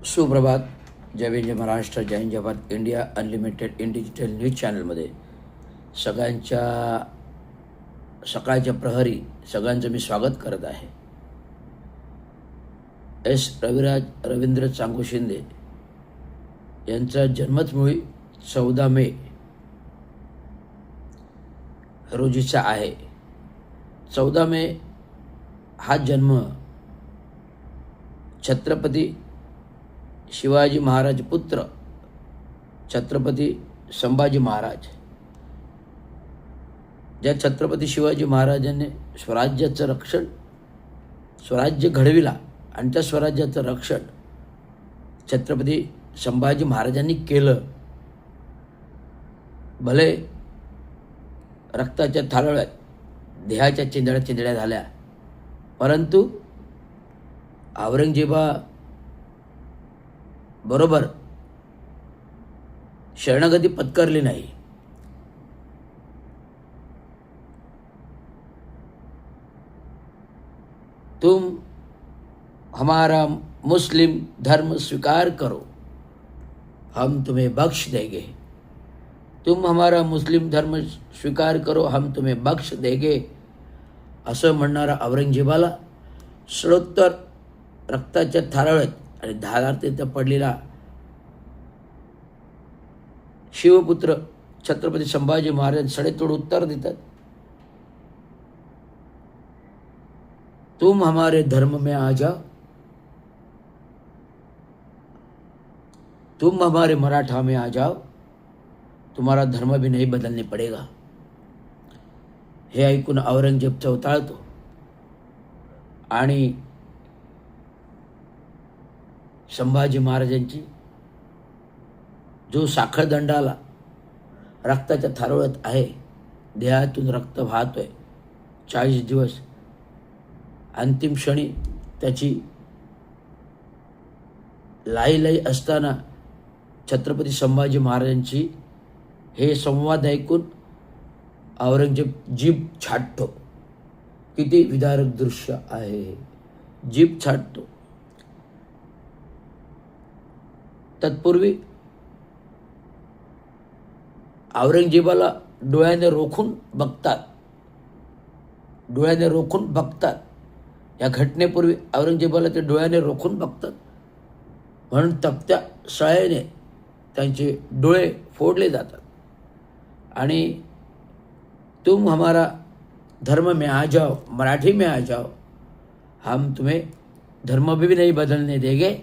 सुप्रभात. जय हिंद, जय महाराष्ट्र, जय हिंद, जय Bharat. India unlimited in digital news चॅनलमध्ये सगळ्यांच्या सकाळच्या प्रहरी सगळ्यांचं मी स्वागत करत आहे. रवींद्र चांगू शिंदे यांचा जन्मस्थळी 14 मे रोजीचा आहे. 14 मे हा जन्म छत्रपती शिवाजी महाराज पुत्र छत्रपती संभाजी महाराज, ज्या छत्रपती शिवाजी महाराजांनी स्वराज्याचं रक्षण, स्वराज्य घडविला आणि त्या स्वराज्याचं रक्षण छत्रपती संभाजी महाराजांनी केलं. भले रक्ताच्या थारोळ्यात देहाच्या चिंधड्या झाल्या, परंतु औरंगजेबा बरोबर शरणगती पत्करली नाही. तुम हमारा मुस्लिम धर्म स्वीकार करो, हम तुम्हें बख्श देंगे. तुम हमारा मुस्लिम धर्म स्वीकार करो, हम तुम्हें बख्श देंगे असं म्हणणारा औरंगजेबाला सडोत्तर रक्ताच्या थारोळ्यात आणि धारार तिथं पडलेला शिवपुत्र छत्रपती संभाजी महाराज सडेतोड उत्तर देतात. तुम हमारे धर्म में आ जाओ, तुम हमारे मराठा में आ जाओ, तुम्हारा धर्म भी नहीं बदलने पड़ेगा. हे ऐकून औरंगजेब चवताळतो आणि संभाजी महाराजांची जो साखळदंडाला रक्ताच्या थारोळ्यात आहे, देहातून रक्त वाहतोय, 40 दिवस अंतिम क्षणी त्याची लाई असताना छत्रपती संभाजी महाराजांची हे संवाद ऐकून औरंगजेब जीभ छाटतो. किती विदारक दृश्य आहे हे. जीभ छाटतो. तत्पूर्वी औरंगजेबाला डोळ्याने रोखून बघतात. या घटनेपूर्वी औरंगजेबाला ते डोळ्याने रोखून बघतात, म्हणून तपत्या सळ्याने त्यांचे डोळे फोडले जातात. आणि तुम हमारा धर्म में आ जाओ, मराठी में आ जाओ, हम तुम्हें धर्म भी नहीं बदलने देंगे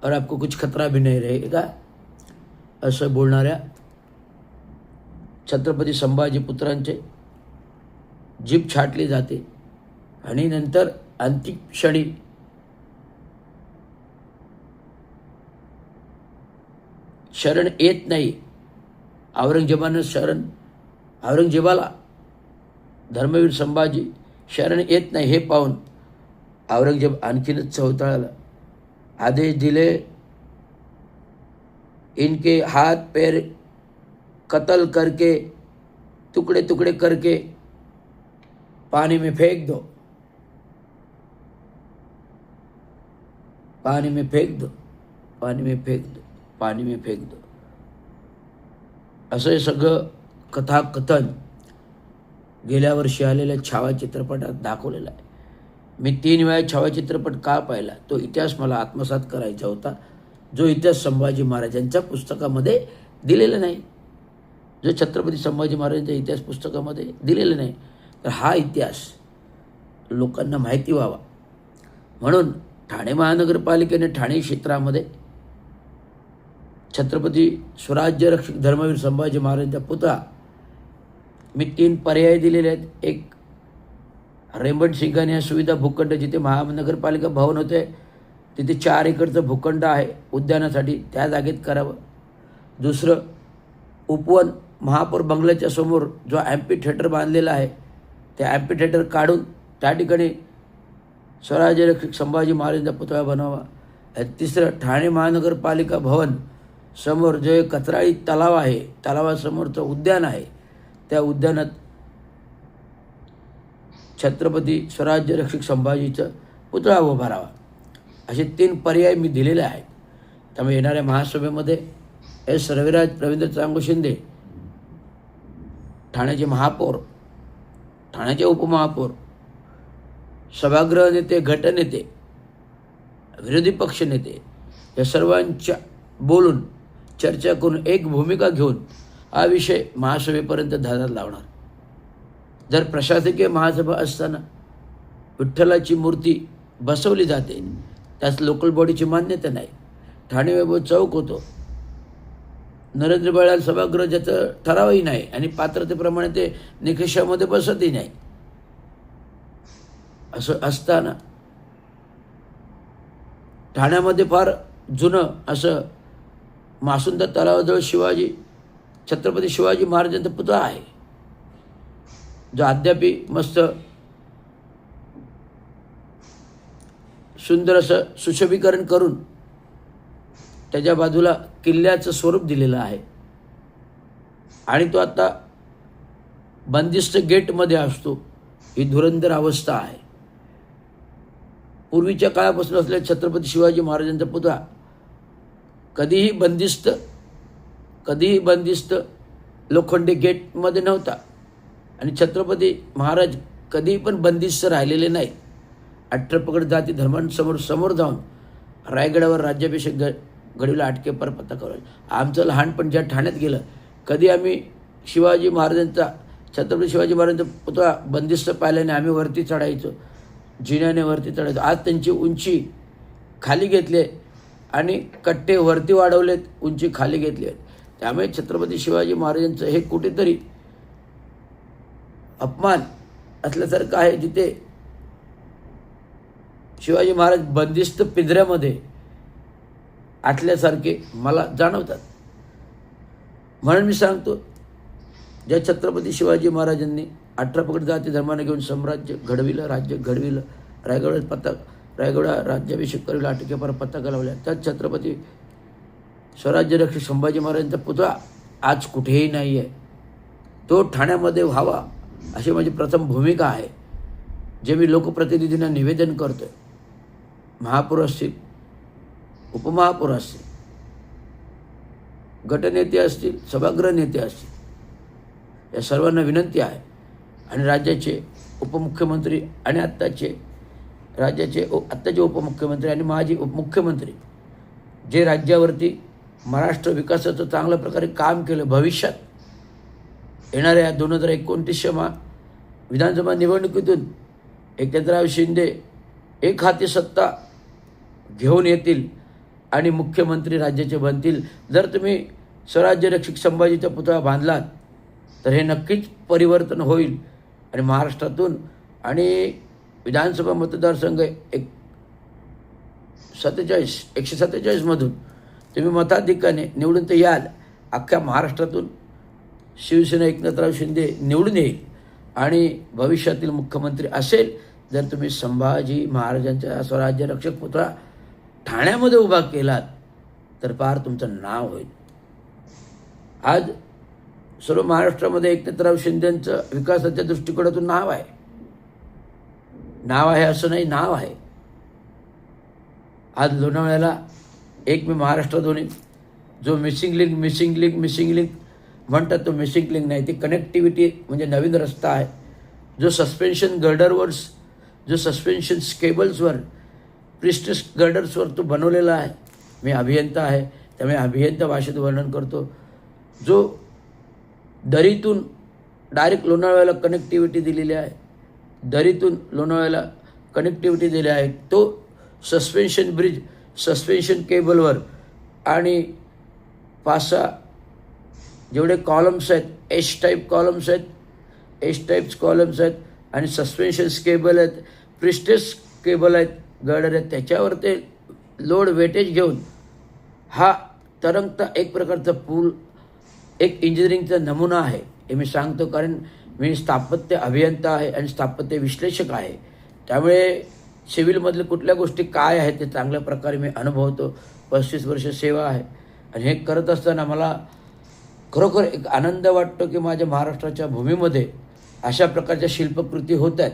और आपको कुछ खतरा भी नहीं रहेगा असं बोलणाऱ्या छत्रपती संभाजी पुत्रांचे जीभ छाटली जाते. आणि नंतर अंतिम क्षणी शरण येत नाही. औरंगजेबाला धर्मवीर संभाजी शरण येत नाही हे पाहून औरंगजेब आणखीनच चवताळला. आदेश दिले, इनके हाथ पैर कत्ल करके टुकड़े टुकड़े करके पानी में फेंक दो, पानी में फेंक दो, पानी में फेंक दो, पानी में फेंक दो. असं सगळं कथाकथन गेल्या वर्षी आलेल्या छावा चित्रपटात दाखवलेलं आहे. मी 3 वेळा छावा चित्रपट का पाहिला, तो इतिहास मला आत्मसात करायचा होता, जो इतिहास संभाजी महाराजांच्या पुस्तकामध्ये दिलेला नाही, जो छत्रपती संभाजी महाराजांच्या इतिहास पुस्तकामध्ये दिलेला नाही. तर हा इतिहास लोकांना माहिती व्हावा म्हणून ठाणे महानगरपालिकेने ठाणे क्षेत्रामध्ये छत्रपती स्वराज्य रक्षक धर्मवीर संभाजी महाराजांचा पुतळा मी 3 पर्याय दिलेले आहेत. एक रेमंड सिंघाने या सुविधा भूखंड, जिथे महानगरपालिका भवन होते तिथे 4 एकरचं भूखंड आहे उद्यानासाठी, त्या जागेत करावं. दुसरं, उपवन महापौर बंगल्याच्या समोर जो ॲम्पी थिएटर बांधलेला आहे, त्या ॲम्पी थिएटर काढून त्या ठिकाणी स्वराज्य रक्षक संभाजी महाराजांचा पुतळा बनवावा. तिसरं, ठाणे महानगरपालिका भवन समोर जो कचराळी तलाव आहे, तलावासमोरचं उद्यान आहे, त्या उद्यानात छत्रपती स्वराज्य रक्षक संभाजीचा पुतळा उभारावा. असे 3 पर्याय मी दिलेले आहेत. त्यामुळे येणाऱ्या महासभेमध्ये एस रविराज, रवींद्र चांगू शिंदे, ठाण्याचे महापौर, ठाण्याचे उपमहापौर, सभागृह नेते, गटनेते, विरोधी पक्षनेते या सर्वांच्या बोलून चर्चा करून एक भूमिका घेऊन हा विषय महासभेपर्यंत धारात लावणार. जर प्रशासकीय महासभा असताना विठ्ठलाची मूर्ती बसवली जाते, त्यास लोकल बॉडीची मान्यता नाही, ठाणे वैभव चौक होतो, नरेंद्र बळाल सभागृह ज्याचं ठरावही नाही आणि पात्रतेप्रमाणे ते निकषामध्ये बसतही नाही, असं असताना ठाण्यामध्ये फार जुनं असं मासुंदा तलावाजवळ छत्रपती शिवाजी महाराजांचा पुतळा आहे, जो अद्यापी मस्त सुंदर असं सुशोभीकरण करून त्याच्या बाजूला किल्ल्याचं स्वरूप दिलेलं आहे आणि तो आता बंदिस्त गेटमध्ये असतो. ही धुरंधर अवस्था आहे. पूर्वीच्या काळापासून असलेल्या छत्रपती शिवाजी महाराजांचा पुतळा कधीही बंदिस्त लोखंडी गेटमध्ये नव्हता आणि छत्रपती महाराज कधीही पण बंदिस्त राहिलेले नाही. अठ्ठपगड जाती धर्मांसमोर जाऊन रायगडावर राज्याभिषेक घडविला, अटकेपार पत्ता करून. आमचं लहानपण ज्या ठाण्यात गेलं, कधी आम्ही छत्रपती शिवाजी महाराजांचा पुतळा बंदिस्त पाहिल्याने आम्ही वरती चढायचो, जिन्याने वरती चढायचो. आज त्यांची उंची खाली घेतली आणि कट्टे वरती वाढवलेत, उंची खाली घेतली आहेत. त्यामुळे छत्रपती शिवाजी महाराजांचं हे कुठेतरी अपमान असल्यासारखं आहे, जिथे शिवाजी महाराज बंदिस्त पिंजऱ्यामध्ये आटल्यासारखे मला जाणवतात. म्हणून मी सांगतो, ज्या छत्रपती शिवाजी महाराजांनी 18 पगड जाती धर्माने घेऊन साम्राज्य घडविलं, राज्य घडविलं, रायगडा राज्याभिषेक करविला, अटकेपार पताका लावल्या, त्यात छत्रपती स्वराज्य रक्षक संभाजी महाराजांचा पुतळा आज कुठेही नाही आहे. तो ठाण्यामध्ये व्हावा अशी माझी प्रथम भूमिका आहे, जे मी लोकप्रतिनिधींना निवेदन करतो. महापौर असतील, उपमहापौर असतील, गटनेते असतील, सभागृह नेते असतील, या सर्वांना विनंती आहे. आणि राज्याचे उपमुख्यमंत्री आणि आत्ताचे उपमुख्यमंत्री आणि माजी उपमुख्यमंत्री, जे राज्यावरती महाराष्ट्र विकासाचं चांगल्या प्रकारे काम केलं, भविष्यात येणाऱ्या 2029च्या विधानसभा निवडणुकीतून एकनाथराव शिंदे एक हाती सत्ता घेऊन येतील आणि मुख्यमंत्री राज्याचे बनतील. जर तुम्ही स्वराज्य रक्षक संभाजीचा पुतळा बांधलात तर हे नक्कीच परिवर्तन होईल आणि महाराष्ट्रातून आणि विधानसभा मतदारसंघ 147 मधून तुम्ही मताधिक्याने निवडून तर याल. अख्ख्या महाराष्ट्रातून शिवसेना एकनाथराव शिंदे निवडून येईल आणि भविष्यातील मुख्यमंत्री असेल जर तुम्ही संभाजी महाराजांचा स्वराज्य रक्षक पुतळा ठाण्यामध्ये उभा केलात तर फार तुमचं नाव होईल. आज सर्व महाराष्ट्रामध्ये एकनाथराव शिंदेंचं विकासाच्या दृष्टिकोनातून नाव आहे असं नाही, नाव आहे. आज लोणावळ्याला एक मी महाराष्ट्रातून जो मिसिंग लिंक म्हणतात, तो मिसिंग लिंक नाही, ती कनेक्टिव्हिटी म्हणजे नवीन रस्ता आहे, जो सस्पेन्शन गर्डरवर, जो सस्पेन्शन केबल्सवर, प्रिस्टेस गर्डर्सवर तो बनवलेला आहे. मी अभियंता आहे, त्यामुळे अभियंता भाषेत वर्णन करतो. जो दरीतून डायरेक्ट लोणावळ्याला कनेक्टिव्हिटी दिलेली आहे, दरीतून लोणावळ्याला कनेक्टिव्हिटी दिली आहे, तो सस्पेन्शन ब्रिज, सस्पेन्शन केबलवर आणि 5-6 जेवढे कॉलम्स आहेत, एच टाईप कॉलम्स आहेत आणि सस्पेन्शन केबल आहेत, प्रिस्टेस केबल आहेत, गर्डर आहेत, त्याच्यावर ते लोड वेटेज घेऊन हा तरंगता एक प्रकारचा पूल, एक इंजिनिअरिंगचा नमुना आहे. हे मी सांगतो कारण मी स्थापत्य अभियंता आहे आणि स्थापत्य विश्लेषक आहे. त्यामुळे सिव्हिलमधले कुठल्या गोष्टी काय आहेत ते चांगल्या प्रकारे मी अनुभवतो. 35 वर्ष सेवा आहे आणि हे करत असताना मला खरोखर एक आनंद वाटतो की माझ्या महाराष्ट्राच्या भूमीमध्ये अशा प्रकारच्या शिल्पकृती होत आहेत,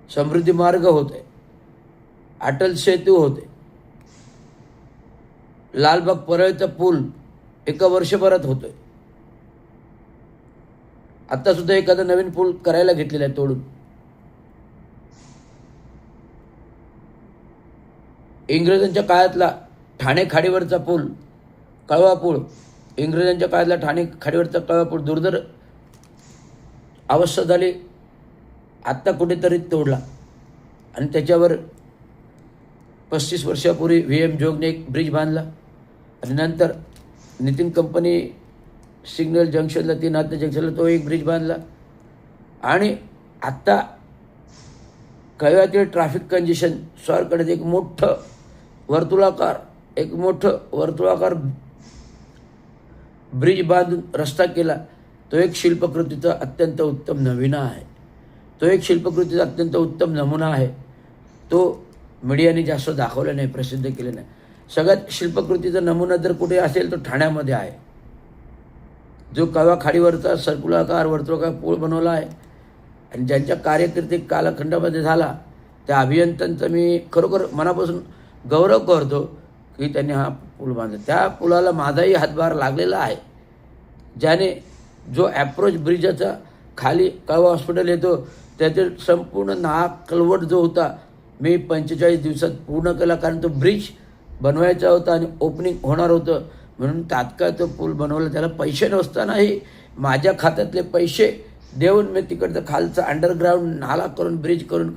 समृद्धी मार्ग होत आहे. अटल सेतू होते, लालबाग परळचा पूल एका वर्षभरात होतोय. आता सुद्धा एखादा नवीन पूल करायला घेतलेला आहे तोडून. इंग्रजांच्या काळातला ठाणे खाडीवरचा पूल, कळवा पूल, इंग्रजांच्या काळातला ठाणे खाडीवरचा कळवा पूल दुर्धर अवस्था झाली, आत्ता कुठेतरी तोडला. आणि त्याच्यावर 35 वर्षापूर्वी VM जोगने एक ब्रिज बांधला. आणि नंतर नितीन कंपनी सिग्नल जंक्शनला, 3 हात जंक्शनला तो एक ब्रिज बांधला. आणि आत्ता कळव्यातील ट्रॅफिक कंजेशन सॉल्व करण्याचं एक मोठं वर्तुळाकार ब्रिज बांधून रस्ता केला. तो एक शिल्पकृतीचा अत्यंत उत्तम नमुना आहे. तो मीडियाने जास्त दाखवला नाही, प्रसिद्ध केले नाही. सगळ्यात शिल्पकृतीचा नमुना जर कुठे असेल तर ठाण्यामध्ये आहे. जो कळवा खाडीवरचा सर्कुलाकार वर्तुळाकार पूल बनवला आहे आणि ज्यांच्या कार्यकिर्दीत कालखंडामध्ये झाला त्या अभियंत्यांचा मी खरोखर मनापासून गौरव करतो की त्यांनी हा पूल बांधला. त्या पुलाला माझाही हातभार लागलेला आहे. ज्याने जो ॲप्रोच ब्रिजाचा खाली कळवा हॉस्पिटल येतो त्याचे संपूर्ण नाक कलवट जो होता मी 45 दिवसात पूर्ण केला. कारण तो ब्रिज बनवायचा होता आणि ओपनिंग होणार होतं म्हणून तात्काळ तो पूल बनवला. त्याला पैसे नसतानाही माझ्या खात्यातले पैसे देऊन मी तिकडचं खालचं अंडरग्राऊंड नाला करून ब्रिज करून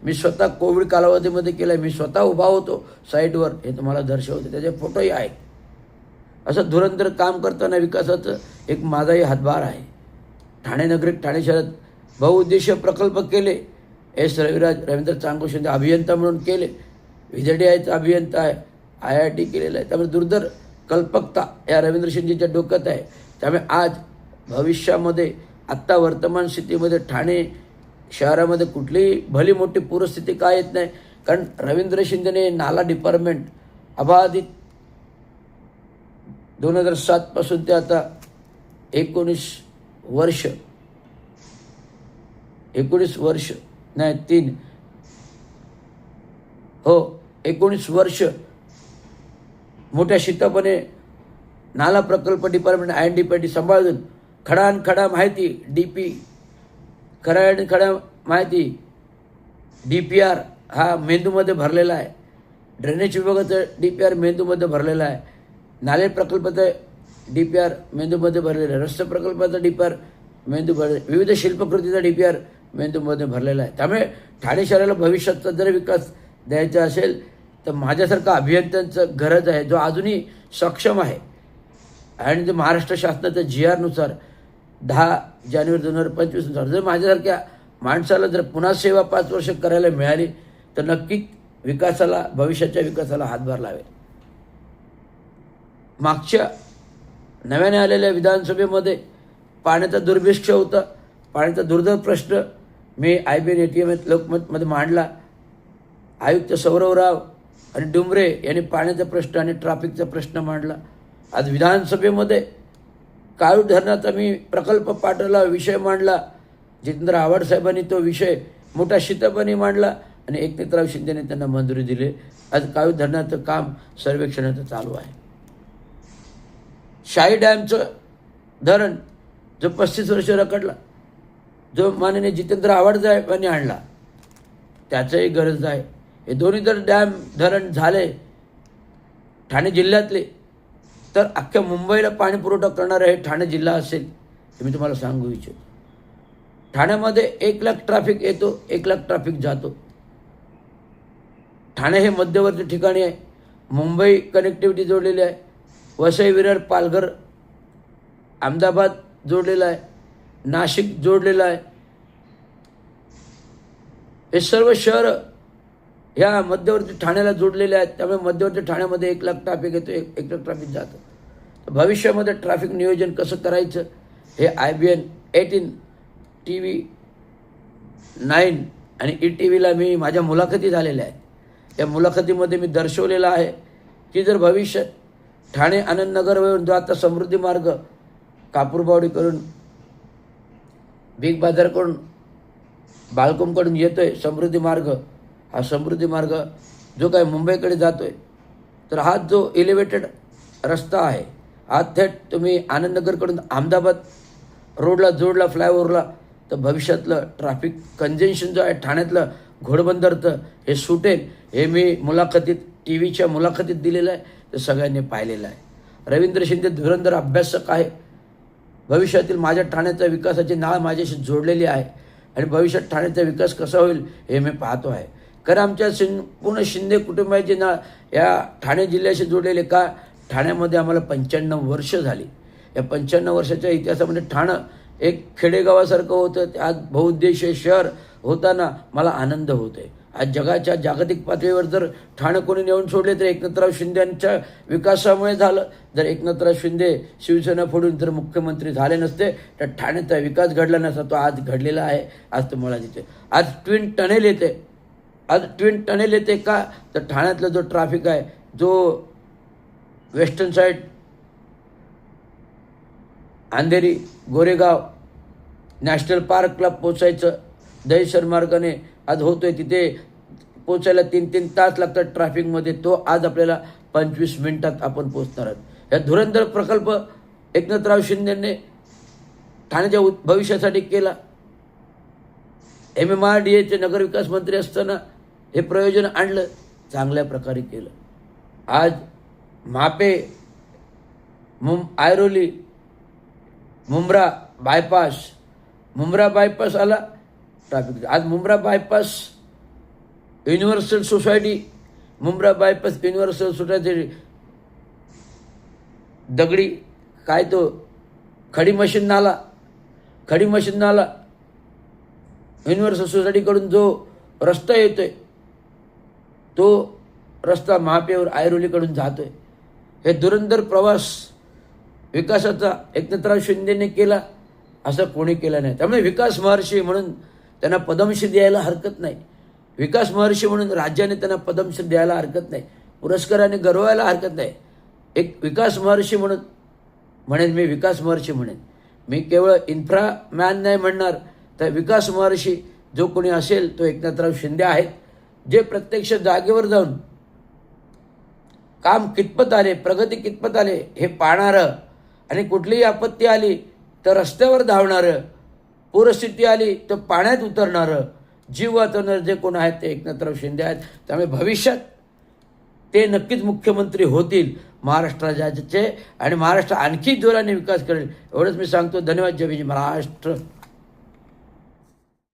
मी स्वतः कोविड कालावधीमध्ये केलं. मी स्वतः उभा होतो साईडवर, हे तुम्हाला दर्शवते, त्याचे फोटोही आहेत. असं धुरंधर काम करताना विकासाचं एक माझाही हातभार आहे. ठाणे नगरीत, ठाणे शहरात बहुउद्देशीय प्रकल्प केले. रविराज रवींद्र चांगो शिंदे अभियंता म्हणून केले. VJDIचा अभियंता आहे, IIT केलेला आहे. त्यामुळे दुर्धर कल्पकता या रवींद्र शिंदेच्या डोक्यात आहे. त्यामुळे आज भविष्यामध्ये आत्ता वर्तमान स्थितीमध्ये ठाणे शहरामध्ये कुठलीही भली मोठी पूरस्थिती काय येत नाही. कारण रवींद्र शिंदेने नाला डिपार्टमेंट अबाधित 2007 पासून ते आता 19 वर्ष नाही 3 हो 19 वर्ष मोठ्या शिस्तपणे नाला प्रकल्प डिपार्टमेंट INDPT सांभाळून खडा माहिती DP खडा माहिती DPR हा मेंदूमध्ये भरलेला आहे. ड्रेनेज विभागाचं DPR मेंदूमध्ये भरलेला आहे. नाले प्रकल्पाचं DPR मेंदूमध्ये भरलेला आहे. रस्ते प्रकल्पाचा DPR मेंदू भरलेला, विविध शिल्पकृतीचा DPR मेंदूमध्ये भरलेला आहे. त्यामुळे ठाणे शहराला भविष्याचा जर विकास द्यायचा असेल तर माझ्यासारखा अभियंत्यांचं गरज आहे जो अजूनही सक्षम आहे. आणि ते महाराष्ट्र शासनाच्या GR नुसार 10 जानेवारी 2025 नुसार जर माझ्यासारख्या माणसाला जर पुन्हा सेवा 5 वर्ष करायला मिळाली तर नक्कीच भविष्याच्या विकासाला हातभार लावेल. मागच्या नव्याने आलेल्या विधानसभेमध्ये पाण्याचा दुर्भिक्ष होता. पाण्याचा दुर्धर प्रश्न मी IBN ATM लोकमतमध्ये मांडला. आयुक्त सौरवराव आणि डुमरे यांनी पाण्याचा प्रश्न आणि ट्रॅफिकचा प्रश्न मांडला. आज विधानसभेमध्ये काळू धरणाचा मी प्रकल्प पाठवला, विषय मांडला. जितेंद्र आव्हाड साहेबांनी तो विषय मोठा शिस्तपणे मांडला आणि एकनाथराव शिंदेने त्यांना मंजुरी दिली. आज काळू धरणाचं काम सर्वेक्षणाचं चालू आहे. शाही डॅमचं धरण जो 35 वर्ष रखडला, जो माननीय जितेंद्र आव्हाड साहेबांनी आणला, त्याचंही गरज आहे. हे दोन्ही जर धरण झाले ठाणे जिल्ह्यातले तर अख्ख्या मुंबईला पाणी पुरवठा करणारं हे ठाणे जिल्हा असेल हे मी तुम्हाला सांगू इच्छितो. ठाण्यामध्ये 1 लाख ट्रॅफिक येतो, 1 लाख ट्रॅफिक जातो. ठाणे हे मध्यवर्ती ठिकाणी आहे. मुंबई कनेक्टिव्हिटी जोडलेली आहे. वसई, विरार, पालघर, अहमदाबाद जोडलेला आहे. नाशिक जोडलेलं आहे. हे सर्व शहर ह्या मध्यवर्ती ठाण्याला जोडलेले आहेत. त्यामुळे मध्यवर्ती ठाण्यामध्ये 1 लाख ट्रॅफिक येतो, 1 लाख ट्रॅफिक जातं. भविष्यामध्ये ट्रॅफिक नियोजन कसं करायचं हे IBN 18 TV 9 आणि ETVला मी माझ्या मुलाखती झालेल्या आहेत. या मुलाखतीमध्ये मी दर्शवलेलं आहे की जर भविष्यात ठाणे आनंदनगरवरून जो आता समृद्धी मार्ग कापूरबावडीकडून बिग बाजारकडून बाळकुमकडून येतोय समृद्धी मार्ग, हा समृद्धी मार्ग जो काय मुंबईकडे जातोय, तर हा जो एलिव्हेटेड रस्ता आहे, हा थेट तुम्ही आनंदनगरकडून अहमदाबाद रोडला जोडला फ्लायओव्हरला, तर भविष्यातलं ट्रॅफिक कंजेन्शन जो आहे ठाण्यातलं घोडबंदरचं हे सुटेल. हे मी मुलाखतीत टी व्हीच्या मुलाखतीत दिलेलं आहे, ते सगळ्यांनी पाहिलेलं आहे. रवींद्र शिंदे धुरंधर अभ्यासक आहे. भविष्यातील माझ्या ठाण्याच्या विकासाची नाळ माझ्याशी जोडलेली आहे आणि भविष्यात ठाण्याचा विकास कसा होईल हे मी पाहतो आहे. कारण आमच्या पूर्ण शिंदे कुटुंबाची नाळ या ठाणे जिल्ह्याशी जोडलेले. का? ठाण्यामध्ये आम्हाला 95 वर्ष झाली. या 95 वर्षाच्या इतिहासामध्ये ठाणं एक खेडेगावासारखं होतं, ते आज बहुउद्देशीय शहर होताना मला आनंद होतो आहे. आज जगाच्या जागतिक पातळीवर जर ठाणं कोणी नेऊन सोडले तर एकनाथराव शिंदे यांच्या विकासामुळे झालं. जर एकनाथराव शिंदे शिवसेना फोडून जर मुख्यमंत्री झाले नसते तर ठाण्याचा विकास घडला नसता. तो आज घडलेला आहे. आज तुम्हाला दिसते. आज ट्विन टनेल येते. का? तर ठाण्यातला जो ट्रॅफिक आहे, जो western side Andheri Goregaon national पार्कला पोचायचं दहिसर मार्गाने आज होतोय, तिथे पोचायला 3-3 तास लागतात ट्रॅफिकमध्ये. तो आज आपल्याला 25 मिनिटात आपण पोचणार आहोत. ह्या धुरंधर प्रकल्प एकनाथराव शिंदेने ठाण्याच्या भविष्यासाठी केला. MMRDAचे नगरविकास मंत्री असताना हे प्रयोजन आणलं, चांगल्या प्रकारे केलं. आज म्हापे ऐरोली मुंब्रा बायपास आला ट्रॅफिक. आज मुंब्रा बायपास युनिव्हर्सल सोसायटी दगडी काय तो खडी मशीन नाला युनिव्हर्सल सोसायटीकडून जो रस्ता येतोय तो रस्ता महापेवर ऐरोलीकडून जातोय. हे धुरंधर प्रवास विकासाचा एकनाथराव शिंदेने केला, असं कोणी केलं नाही. त्यामुळे विकास महर्षी म्हणून त्यांना पद्मश्री द्यायला हरकत नाही. विकास महर्षी म्हणून राज्याने त्यांना पद्मश्री द्यायला हरकत नाही. पुरस्काराने गौरवायला हरकत नाही. एक विकास महर्षी म्हणेन मी विकास महर्षी म्हणेन. मी केवळ इन्फ्रा मॅन नाही म्हणणार, तर विकास महर्षी जो कोणी असेल तो एकनाथराव शिंदे आहेत, जे प्रत्यक्ष जागेवर जाऊन काम कितपत आले, प्रगती कितपत आले हे पाहणारं आणि कुठलीही आपत्ती आली तर रस्त्यावर धावणारं, पूरस्थिती आली तर पाण्यात उतरणारं, जीव वाचवणारं जे कोण आहेत ते एकनाथराव शिंदे आहेत. त्यामुळे भविष्यात ते नक्कीच मुख्यमंत्री होतील महाराष्ट्र राज्याचे आणि महाराष्ट्र आणखी जोराने विकास करेल. एवढंच मी सांगतो. धन्यवाद. जय महाराष्ट्र.